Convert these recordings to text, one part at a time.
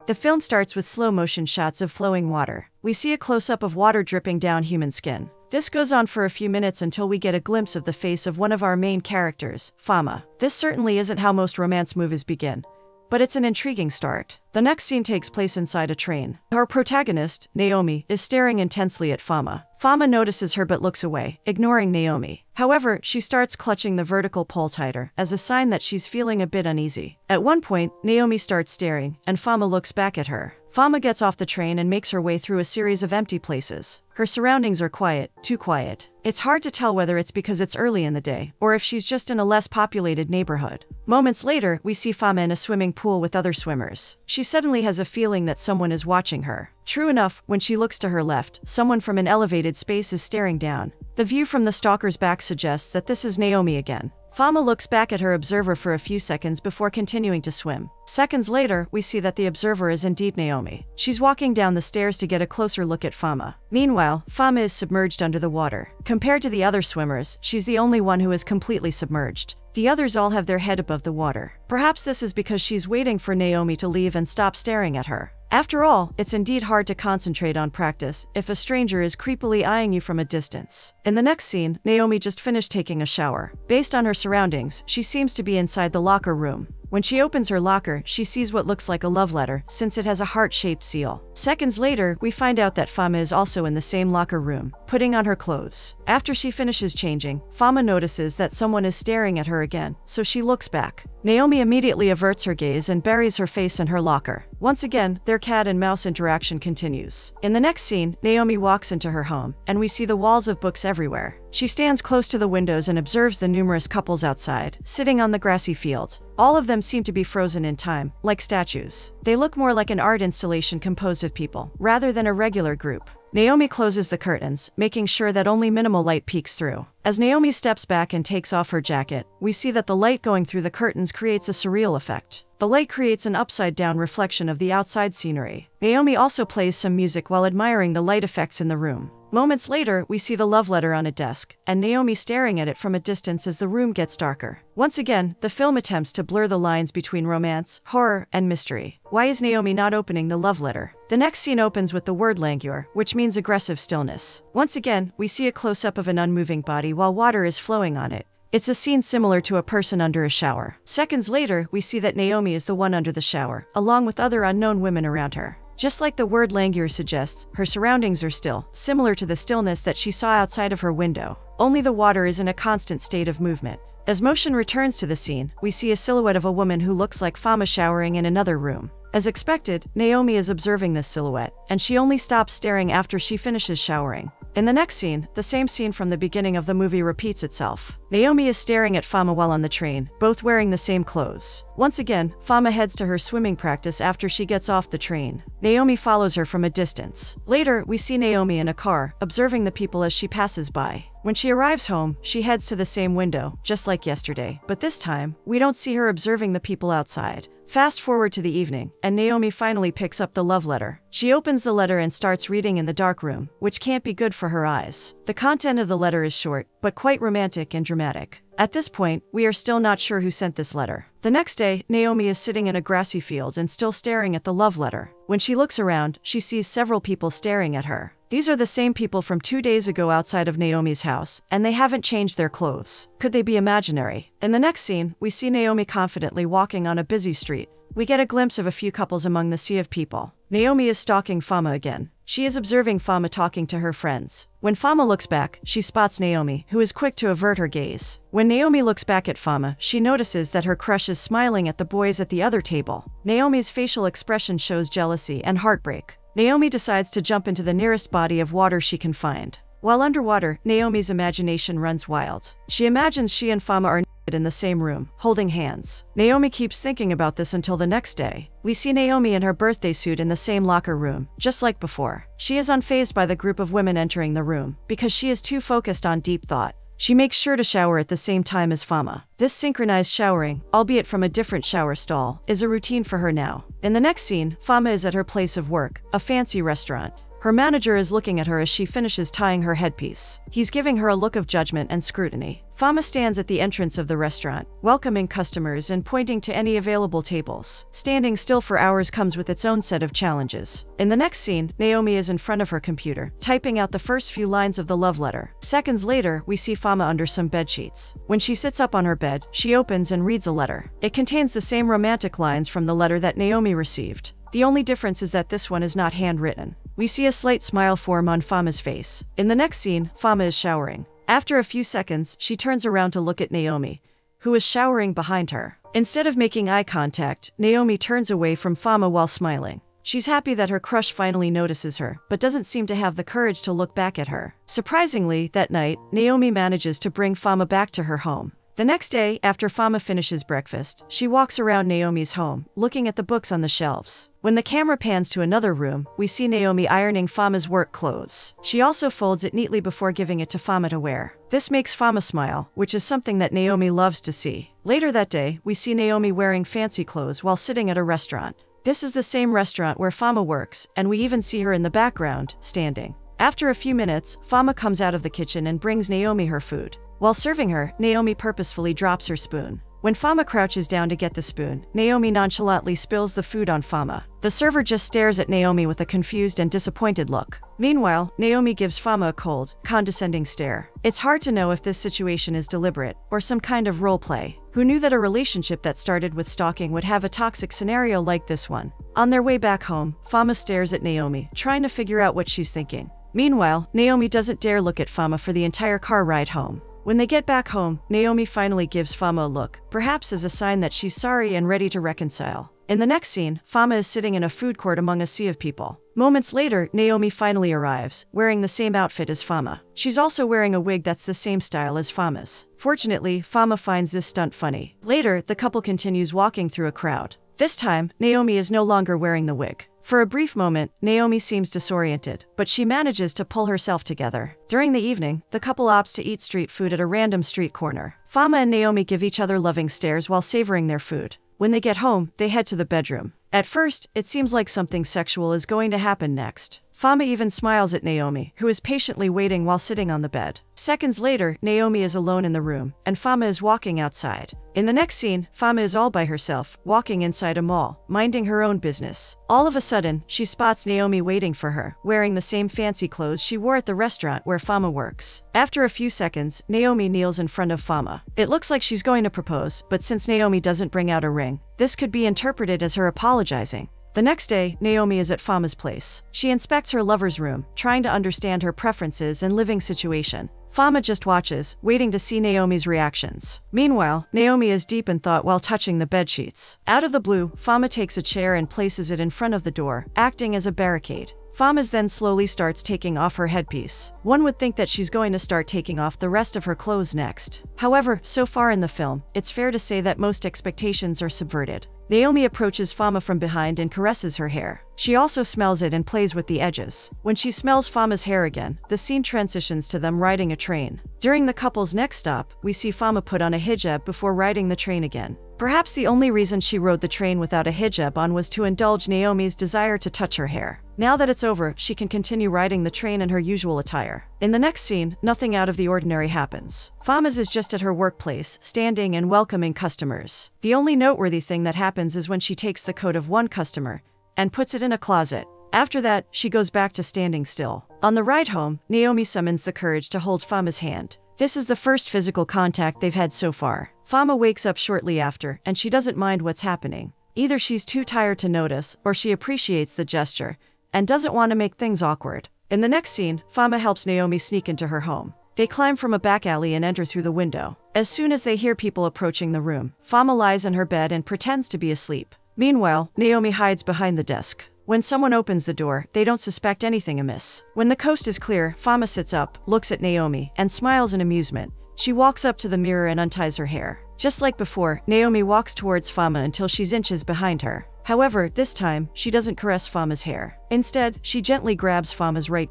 The film starts with slow-motion shots of flowing water. We see a close-up of water dripping down human skin. This goes on for a few minutes until we get a glimpse of the face of one of our main characters, Fama. This certainly isn't how most romance movies begin, but it's an intriguing start. The next scene takes place inside a train. Our protagonist, Naomi, is staring intensely at Fama. Fama notices her but looks away, ignoring Naomi. However, she starts clutching the vertical pole tighter, as a sign that she's feeling a bit uneasy. At one point, Naomi starts staring, and Fama looks back at her. Fama gets off the train and makes her way through a series of empty places. Her surroundings are quiet, too quiet. It's hard to tell whether it's because it's early in the day, or if she's just in a less populated neighborhood. Moments later, we see Fama in a swimming pool with other swimmers. She suddenly has a feeling that someone is watching her. True enough, when she looks to her left, someone from an elevated space is staring down. The view from the stalker's back suggests that this is Naomi again. Fama looks back at her observer for a few seconds before continuing to swim. Seconds later, we see that the observer is indeed Naomi. She's walking down the stairs to get a closer look at Fama. Meanwhile, Fama is submerged under the water. Compared to the other swimmers, she's the only one who is completely submerged. The others all have their head above the water. Perhaps this is because she's waiting for Naomi to leave and stop staring at her. After all, it's indeed hard to concentrate on practice if a stranger is creepily eyeing you from a distance. In the next scene, Naomi just finished taking a shower. Based on her surroundings, she seems to be inside the locker room. When she opens her locker, she sees what looks like a love letter, since it has a heart-shaped seal. Seconds later, we find out that Fama is also in the same locker room, putting on her clothes. After she finishes changing, Fama notices that someone is staring at her again, so she looks back. Naomi immediately averts her gaze and buries her face in her locker. Once again, their cat and mouse interaction continues. In the next scene, Naomi walks into her home, and we see the walls of books everywhere. She stands close to the windows and observes the numerous couples outside, sitting on the grassy field. All of them seem to be frozen in time, like statues. They look more like an art installation composed of people, rather than a regular group. Naomi closes the curtains, making sure that only minimal light peeks through. As Naomi steps back and takes off her jacket, we see that the light going through the curtains creates a surreal effect. The light creates an upside-down reflection of the outside scenery. Naomi also plays some music while admiring the light effects in the room. Moments later, we see the love letter on a desk, and Naomi staring at it from a distance as the room gets darker. Once again, the film attempts to blur the lines between romance, horror, and mystery. Why is Naomi not opening the love letter? The next scene opens with the word languor, which means aggressive stillness. Once again, we see a close-up of an unmoving body while water is flowing on it. It's a scene similar to a person under a shower. Seconds later, we see that Naomi is the one under the shower, along with other unknown women around her. Just like the word languor suggests, her surroundings are still, similar to the stillness that she saw outside of her window. Only the water is in a constant state of movement. As motion returns to the scene, we see a silhouette of a woman who looks like Fama showering in another room. As expected, Naomi is observing this silhouette, and she only stops staring after she finishes showering. In the next scene, the same scene from the beginning of the movie repeats itself. Naomi is staring at Fama while on the train, both wearing the same clothes. Once again, Fama heads to her swimming practice after she gets off the train. Naomi follows her from a distance. Later, we see Naomi in a car, observing the people as she passes by. When she arrives home, she heads to the same window, just like yesterday. But this time, we don't see her observing the people outside. Fast forward to the evening, and Naomi finally picks up the love letter. She opens the letter and starts reading in the dark room, which can't be good for her eyes. The content of the letter is short, but quite romantic and dramatic. At this point, we are still not sure who sent this letter. The next day, Naomi is sitting in a grassy field and still staring at the love letter. When she looks around, she sees several people staring at her. These are the same people from 2 days ago outside of Naomi's house, and they haven't changed their clothes. Could they be imaginary? In the next scene, we see Naomi confidently walking on a busy street. We get a glimpse of a few couples among the sea of people. Naomi is stalking Fama again. She is observing Fama talking to her friends. When Fama looks back, she spots Naomi, who is quick to avert her gaze. When Naomi looks back at Fama, she notices that her crush is smiling at the boys at the other table. Naomi's facial expression shows jealousy and heartbreak. Naomi decides to jump into the nearest body of water she can find. While underwater, Naomi's imagination runs wild. She imagines she and Fama are in the same room, holding hands. Naomi keeps thinking about this until the next day. We see Naomi in her birthday suit in the same locker room, just like before. She is unfazed by the group of women entering the room, because she is too focused on deep thought. She makes sure to shower at the same time as Fama. This synchronized showering, albeit from a different shower stall, is a routine for her now. In the next scene, Fama is at her place of work, a fancy restaurant. Her manager is looking at her as she finishes tying her headpiece. He's giving her a look of judgment and scrutiny. Fama stands at the entrance of the restaurant, welcoming customers and pointing to any available tables. Standing still for hours comes with its own set of challenges. In the next scene, Naomi is in front of her computer, typing out the first few lines of the love letter. Seconds later, we see Fama under some bedsheets. When she sits up on her bed, she opens and reads a letter. It contains the same romantic lines from the letter that Naomi received. The only difference is that this one is not handwritten. We see a slight smile form on Fama's face. In the next scene, Fama is showering. After a few seconds, she turns around to look at Naomi, who is showering behind her. Instead of making eye contact, Naomi turns away from Fama while smiling. She's happy that her crush finally notices her, but doesn't seem to have the courage to look back at her. Surprisingly, that night, Naomi manages to bring Fama back to her home. The next day, after Fama finishes breakfast, she walks around Naomi's home, looking at the books on the shelves. When the camera pans to another room, we see Naomi ironing Fama's work clothes. She also folds it neatly before giving it to Fama to wear. This makes Fama smile, which is something that Naomi loves to see. Later that day, we see Naomi wearing fancy clothes while sitting at a restaurant. This is the same restaurant where Fama works, and we even see her in the background, standing. After a few minutes, Fama comes out of the kitchen and brings Naomi her food. While serving her, Naomi purposefully drops her spoon. When Fama crouches down to get the spoon, Naomi nonchalantly spills the food on Fama. The server just stares at Naomi with a confused and disappointed look. Meanwhile, Naomi gives Fama a cold, condescending stare. It's hard to know if this situation is deliberate, or some kind of role play. Who knew that a relationship that started with stalking would have a toxic scenario like this one? On their way back home, Fama stares at Naomi, trying to figure out what she's thinking. Meanwhile, Naomi doesn't dare look at Fama for the entire car ride home. When they get back home, Naomi finally gives Fama a look, perhaps as a sign that she's sorry and ready to reconcile. In the next scene, Fama is sitting in a food court among a sea of people. Moments later, Naomi finally arrives, wearing the same outfit as Fama. She's also wearing a wig that's the same style as Fama's. Fortunately, Fama finds this stunt funny. Later, the couple continues walking through a crowd. This time, Naomi is no longer wearing the wig. For a brief moment, Naomi seems disoriented, but she manages to pull herself together. During the evening, the couple opts to eat street food at a random street corner. Fama and Naomi give each other loving stares while savoring their food. When they get home, they head to the bedroom. At first, it seems like something sexual is going to happen next. Fama even smiles at Naomi, who is patiently waiting while sitting on the bed. Seconds later, Naomi is alone in the room, and Fama is walking outside. In the next scene, Fama is all by herself, walking inside a mall, minding her own business. All of a sudden, she spots Naomi waiting for her, wearing the same fancy clothes she wore at the restaurant where Fama works. After a few seconds, Naomi kneels in front of Fama. It looks like she's going to propose, but since Naomi doesn't bring out a ring, this could be interpreted as her apologizing. The next day, Naomi is at Fama's place. She inspects her lover's room, trying to understand her preferences and living situation. Fama just watches, waiting to see Naomi's reactions. Meanwhile, Naomi is deep in thought while touching the bedsheets. Out of the blue, Fama takes a chair and places it in front of the door, acting as a barricade. Fama then slowly starts taking off her headpiece. One would think that she's going to start taking off the rest of her clothes next. However, so far in the film, it's fair to say that most expectations are subverted. Naomi approaches Fama from behind and caresses her hair. She also smells it and plays with the edges. When she smells Fama's hair again, the scene transitions to them riding a train. During the couple's next stop, we see Fama put on a hijab before riding the train again. Perhaps the only reason she rode the train without a hijab on was to indulge Naomi's desire to touch her hair. Now that it's over, she can continue riding the train in her usual attire. In the next scene, nothing out of the ordinary happens. Fama's is just at her workplace, standing and welcoming customers. The only noteworthy thing that happens is when she takes the coat of one customer and puts it in a closet. After that, she goes back to standing still. On the ride home, Naomi summons the courage to hold Fama's hand. This is the first physical contact they've had so far. Fama wakes up shortly after, and she doesn't mind what's happening. Either she's too tired to notice, or she appreciates the gesture and doesn't want to make things awkward. In the next scene, Fama helps Naomi sneak into her home. They climb from a back alley and enter through the window. As soon as they hear people approaching the room, Fama lies in her bed and pretends to be asleep. Meanwhile, Naomi hides behind the desk. When someone opens the door, they don't suspect anything amiss. When the coast is clear, Fama sits up, looks at Naomi, and smiles in amusement. She walks up to the mirror and unties her hair. Just like before, Naomi walks towards Fama until she's inches behind her. However, this time, she doesn't caress Fama's hair. Instead, she gently grabs Fama's right.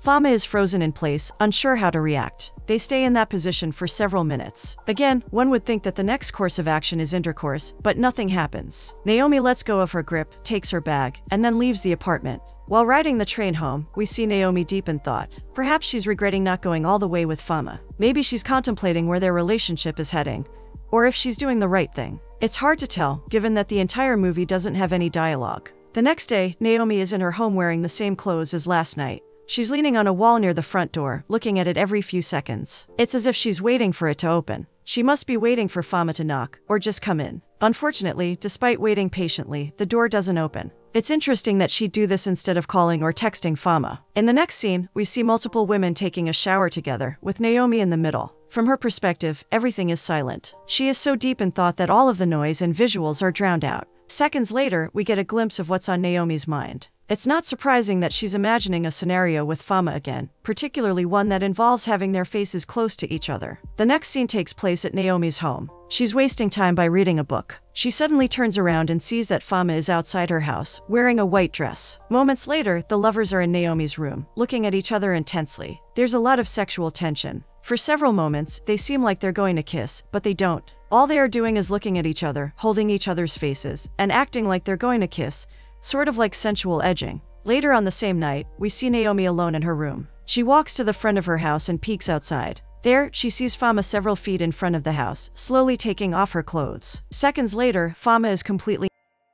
Fama is frozen in place, unsure how to react. They stay in that position for several minutes. Again, one would think that the next course of action is intercourse, but nothing happens. Naomi lets go of her grip, takes her bag, and then leaves the apartment. While riding the train home, we see Naomi deep in thought. Perhaps she's regretting not going all the way with Fama. Maybe she's contemplating where their relationship is heading, or if she's doing the right thing. It's hard to tell, given that the entire movie doesn't have any dialogue. The next day, Naomi is in her home wearing the same clothes as last night. She's leaning on a wall near the front door, looking at it every few seconds. It's as if she's waiting for it to open. She must be waiting for Fama to knock, or just come in. Unfortunately, despite waiting patiently, the door doesn't open. It's interesting that she'd do this instead of calling or texting Fama. In the next scene, we see multiple women taking a shower together, with Naomi in the middle. From her perspective, everything is silent. She is so deep in thought that all of the noise and visuals are drowned out. Seconds later, we get a glimpse of what's on Naomi's mind. It's not surprising that she's imagining a scenario with Fama again, particularly one that involves having their faces close to each other. The next scene takes place at Naomi's home. She's wasting time by reading a book. She suddenly turns around and sees that Fama is outside her house, wearing a white dress. Moments later, the lovers are in Naomi's room, looking at each other intensely. There's a lot of sexual tension. For several moments, they seem like they're going to kiss, but they don't. All they are doing is looking at each other, holding each other's faces, and acting like they're going to kiss, sort of like sensual edging. Later on the same night, we see Naomi alone in her room. She walks to the front of her house and peeks outside. There, she sees Fama several feet in front of the house, slowly taking off her clothes. Seconds later, Fama is completely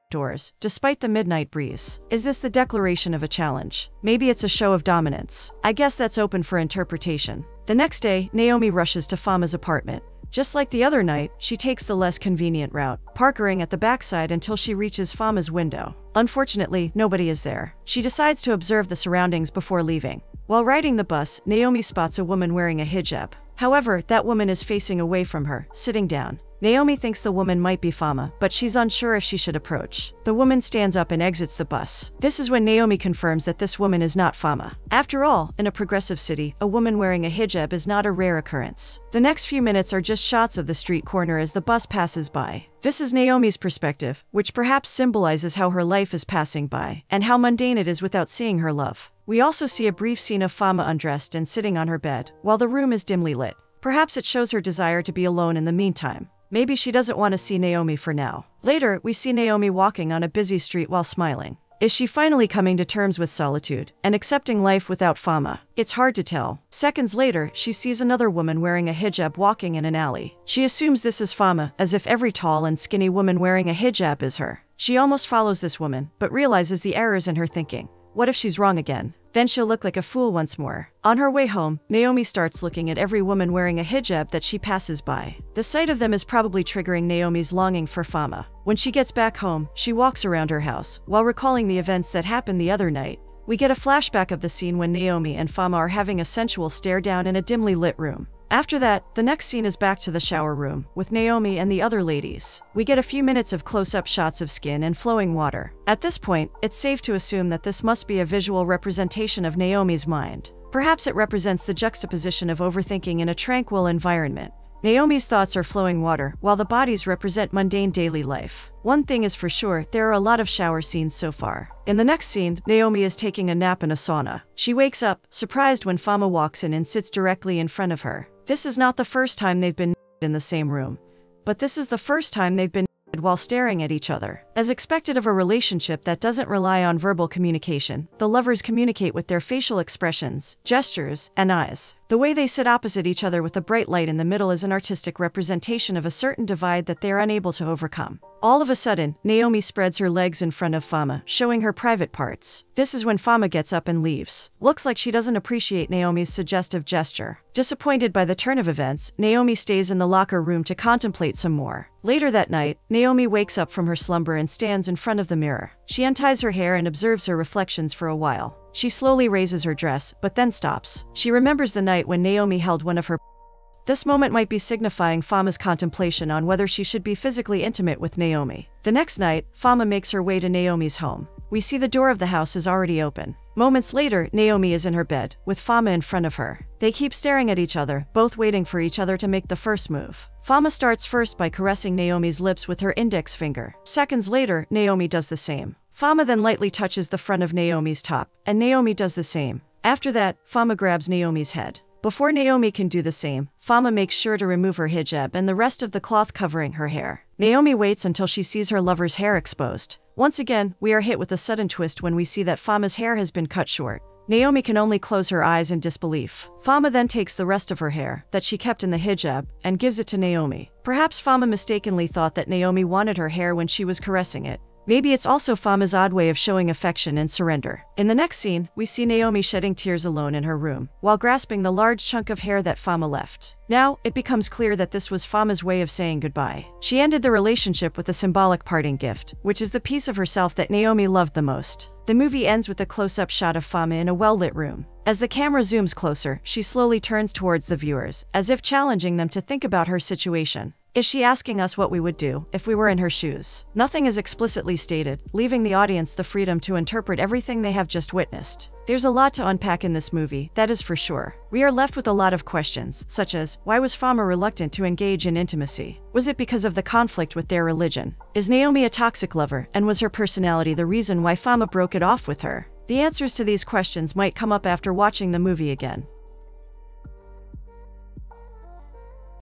outdoors, despite the midnight breeze. Is this the declaration of a challenge? Maybe it's a show of dominance. I guess that's open for interpretation. The next day, Naomi rushes to Fama's apartment. Just like the other night, she takes the less convenient route, parkering at the backside until she reaches Fama's window. Unfortunately, nobody is there. She decides to observe the surroundings before leaving. While riding the bus, Naomi spots a woman wearing a hijab. However, that woman is facing away from her, sitting down. Naomi thinks the woman might be Fama, but she's unsure if she should approach. The woman stands up and exits the bus. This is when Naomi confirms that this woman is not Fama. After all, in a progressive city, a woman wearing a hijab is not a rare occurrence. The next few minutes are just shots of the street corner as the bus passes by. This is Naomi's perspective, which perhaps symbolizes how her life is passing by, and how mundane it is without seeing her love. We also see a brief scene of Fama undressed and sitting on her bed, while the room is dimly lit. Perhaps it shows her desire to be alone in the meantime. Maybe she doesn't want to see Naomi for now. Later, we see Naomi walking on a busy street while smiling. Is she finally coming to terms with solitude and accepting life without Fama? It's hard to tell. Seconds later, she sees another woman wearing a hijab walking in an alley. She assumes this is Fama, as if every tall and skinny woman wearing a hijab is her. She almost follows this woman, but realizes the errors in her thinking. What if she's wrong again? Then she'll look like a fool once more. On her way home, Naomi starts looking at every woman wearing a hijab that she passes by. The sight of them is probably triggering Naomi's longing for Fama. When she gets back home, she walks around her house, while recalling the events that happened the other night. We get a flashback of the scene when Naomi and Fama are having a sensual stare down in a dimly lit room. After that, the next scene is back to the shower room, with Naomi and the other ladies. We get a few minutes of close-up shots of skin and flowing water. At this point, it's safe to assume that this must be a visual representation of Naomi's mind. Perhaps it represents the juxtaposition of overthinking in a tranquil environment. Naomi's thoughts are flowing water, while the bodies represent mundane daily life. One thing is for sure, there are a lot of shower scenes so far. In the next scene, Naomi is taking a nap in a sauna. She wakes up, surprised when Fama walks in and sits directly in front of her. This is not the first time they've been in the same room, but this is the first time they've been while staring at each other. As expected of a relationship that doesn't rely on verbal communication, the lovers communicate with their facial expressions, gestures, and eyes. The way they sit opposite each other with a bright light in the middle is an artistic representation of a certain divide that they are unable to overcome. All of a sudden, Naomi spreads her legs in front of Fama, showing her private parts. This is when Fama gets up and leaves. Looks like she doesn't appreciate Naomi's suggestive gesture. Disappointed by the turn of events, Naomi stays in the locker room to contemplate some more. Later that night, Naomi wakes up from her slumber and stands in front of the mirror. She unties her hair and observes her reflections for a while. She slowly raises her dress, but then stops. She remembers the night when Naomi held one of her. This moment might be signifying Fama's contemplation on whether she should be physically intimate with Naomi. The next night, Fama makes her way to Naomi's home. We see the door of the house is already open. Moments later, Naomi is in her bed, with Fama in front of her. They keep staring at each other, both waiting for each other to make the first move. Fama starts first by caressing Naomi's lips with her index finger. Seconds later, Naomi does the same. Fama then lightly touches the front of Naomi's top, and Naomi does the same. After that, Fama grabs Naomi's head. Before Naomi can do the same, Fama makes sure to remove her hijab and the rest of the cloth covering her hair. Naomi waits until she sees her lover's hair exposed. Once again, we are hit with a sudden twist when we see that Fama's hair has been cut short. Naomi can only close her eyes in disbelief. Fama then takes the rest of her hair, that she kept in the hijab, and gives it to Naomi. Perhaps Fama mistakenly thought that Naomi wanted her hair when she was caressing it. Maybe it's also Fama's odd way of showing affection and surrender. In the next scene, we see Naomi shedding tears alone in her room, while grasping the large chunk of hair that Fama left. Now, it becomes clear that this was Fama's way of saying goodbye. She ended the relationship with a symbolic parting gift, which is the piece of herself that Naomi loved the most. The movie ends with a close-up shot of Fama in a well-lit room. As the camera zooms closer, she slowly turns towards the viewers, as if challenging them to think about her situation. Is she asking us what we would do if we were in her shoes? Nothing is explicitly stated, leaving the audience the freedom to interpret everything they have just witnessed. There's a lot to unpack in this movie, that is for sure. We are left with a lot of questions, such as, why was Fama reluctant to engage in intimacy? Was it because of the conflict with their religion? Is Naomi a toxic lover, and was her personality the reason why Fama broke it off with her? The answers to these questions might come up after watching the movie again.